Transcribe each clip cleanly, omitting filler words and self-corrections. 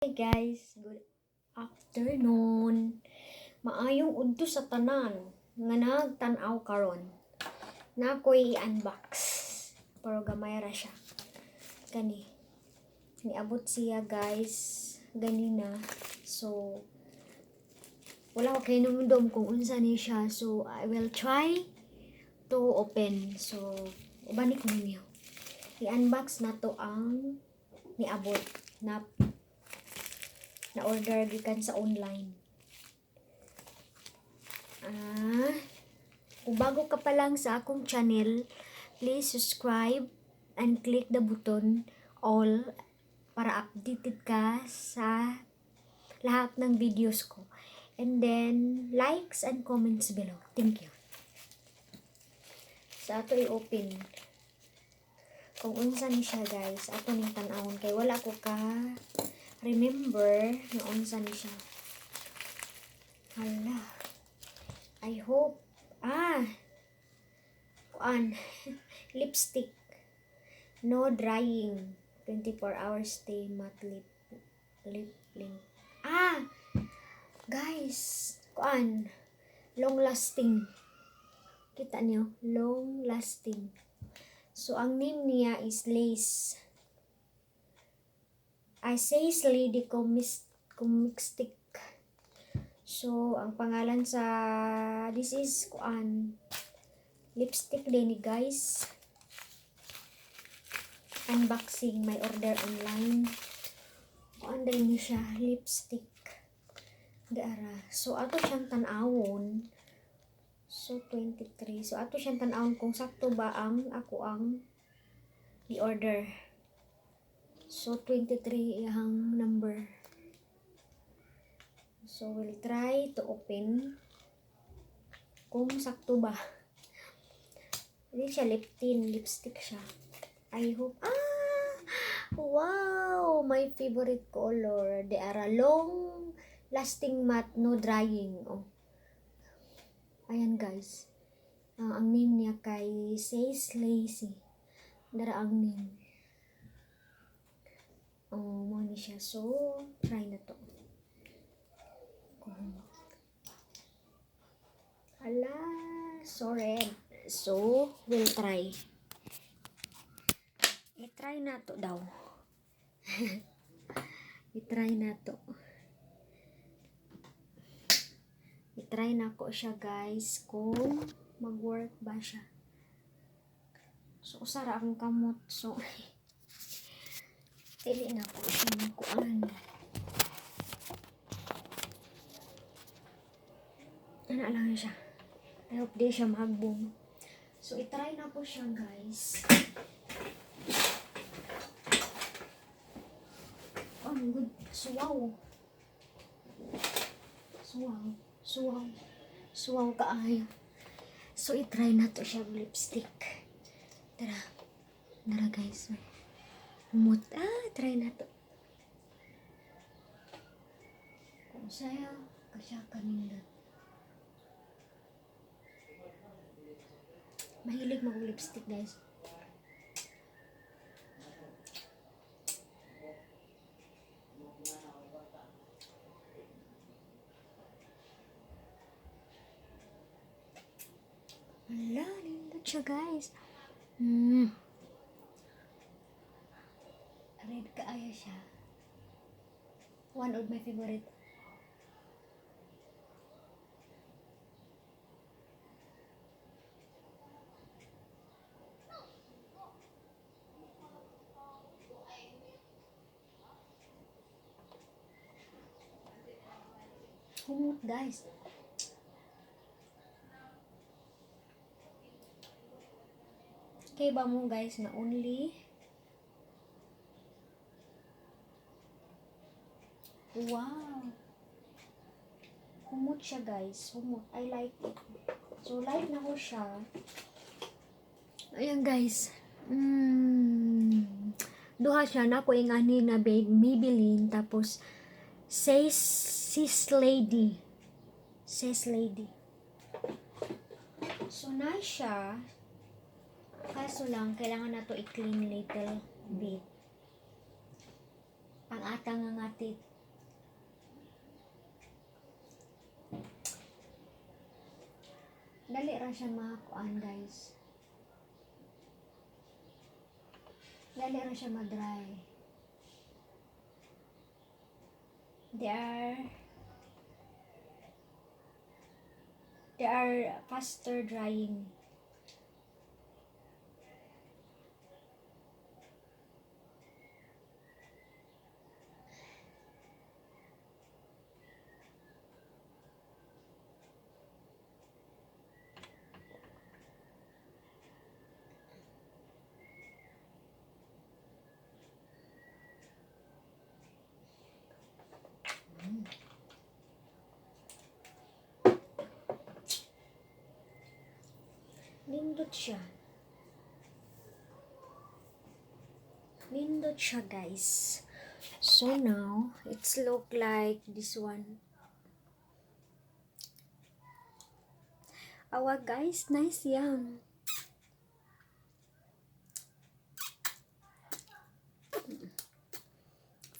Hey guys, good afternoon. Maayong udto sa tanan nga nagtan-aw karon. Na ako'y i-unbox. Pero gamay ra siya. Kani. Niabot siya guys ganina. So wala ko kay numdum kung unsa ni siya. So I will try to open. So ubanik ninyo. I-unbox na to ang niabot na order gikan sa online. Kung bago ka pa lang sa akong channel, please subscribe and click the button all para updated ka sa lahat ng videos ko. And then, likes and comments below. Thank you. Sa ato i-open. Kung unsa ni siya guys, ato ning tan-awon kay wala ko ka remember na unsa ni siya. Hala. I hope. Lipstick. No drying. 24 hours stay matte lip link. Guys. Long lasting. Kita niyo? Long lasting. So, ang name niya is Lace. Sace Lady Comic Stick. So, ang pangalan sa this is lipstick din ni guys. Unboxing, my order online. Day ni siya lipstick. Dara. So, ato siyang tan-awon. So, 23. So, ato siyang tan-awon kung sakto ba ang ako ang i-order. So, 23 yung number. So, we'll try to open kung sakto ba. Hindi siya lip tint, lipstick siya. I hope. Wow! My favorite color. They are long lasting matte, no drying. Oh. Ayan guys. Ang name niya kay Sace Lacy. Dara ang name. Mo ni siya. So, try na to. Hala, so red. So, we'll try. I-try na to daw. I-try na to. I-try na ko siya guys kung mag-work ba siya. So, usara akong kamot. So, pili na ko siya magkuan. Ano lang siya. I hope di siya magbong. So, i-try na po siya guys. Oh my god. Suwaw. Suwaw kaayo. So, i-try na to siya lipstick. Tara guys. Try na to. Kung saya, kasya kanina. Mahilig mag-lipstick guys. Hala, nindot siya guys. Red kaaya siya. One of my favorite. Humot guys. Kaya ba mo guys na only wow. Humot siya guys. Humot. I like it. So like na ko siya. Ayan guys. Duha siya na ko ingani na Maybelline tapos Sace Lady. So na siya. Kaso lang kailangan na to i-clean little bit. Pang atang nga Dali ra siya makuan, guys. Dali ra siya ma-dry. They are faster drying. Nindot siya. Nindot siya, guys. So now, it's look like this one. Awa, guys, nice yan.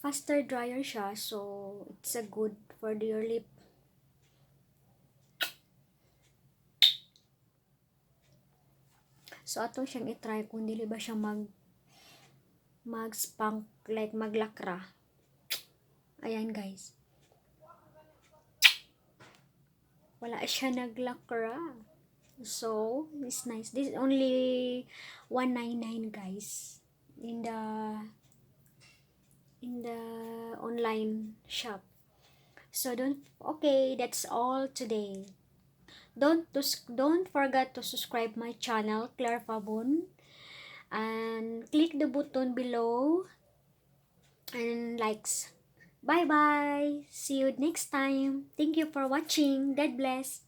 Faster dryer siya, so it's a good for your lip. So atong siyang i-try kung dili ba siya mag-spunk, like maglakra. Ayan, guys. Wala siya naglakra. So, it's nice. This is only 199, guys. In the online shop. So okay, that's all today. Don't forget to subscribe my channel, Claire Fabon, and click the button below and likes. Bye bye. See you next time. Thank you for watching. God bless.